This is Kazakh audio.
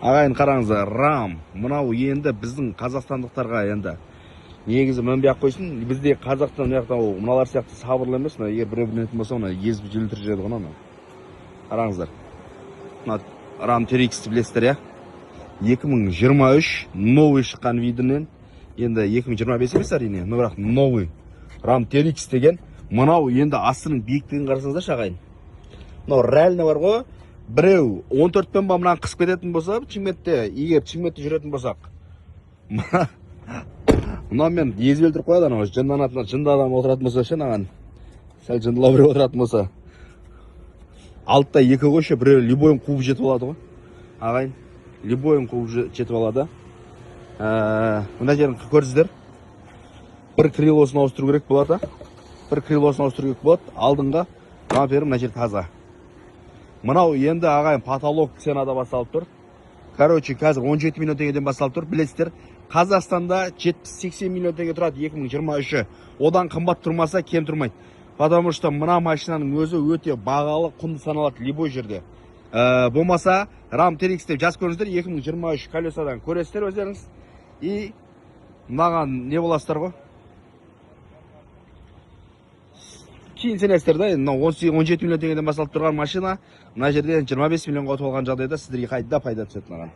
Ағайын қараңыздар, рам. Мынау енді біздің қазақстандықтарға енді негізі мінбей ақ қойсын. Бізде Қазақстан мыналар сияқты сабырлы емес. Егер біреу білетін болса, оны езіп желтіріп жүреді ғой. Қараңыздар. Рам TRX білесіздер, я? 2023 новый шыққан видінен, енді 2025 емес әрине, но бірақ новый рам TRX деген. Мынау енді астының биіктігін қарасаңыздар, шағайын. Мынау реально бар ғой. Біреу 14-пен бамынан қысып кететін болса, Чимкентте, егер Чимкентте жүретін болсақ, мынаумен езіп өлтіріп қояды, анау жынды адам отыратын болса, шынаған сәл жындылау біреу отыратын болса, алтта екі қойшы, біреу любойын қуып жетіп алады ғой. Ағайын, любойын қуып жетіп алады. Мына жерін көрсіздер. Бір крилосын ауыстыру керек болады. Бір крилосын ауыстыру керек болады. Алдыңға бамперім мына жер таза. Мынау енді ағайын потолок ценада басталып тұр. Короче, қазір 17 миллион теңгеден басталып тұр. Білесіздер, Қазақстанда 70-80 миллион теңге тұрады 2023. Одан қымбат тұрмаса, кем тұрмайды. Потому что мына машинаның өзі өте бағалы, құнды саналады любой жерде. Болмаса, рам TRX деп жаз көріңіздер, 2023 колесадан көресіздер өздеріңіз. И мынаған не боласыздар ғой? Кейін сенесіздер да, 17 миллион теңгеден басталып тұрған машина, мына жерден 25 миллионға ұтып алған жағдайда сіздерге қайда пайда түседі маған.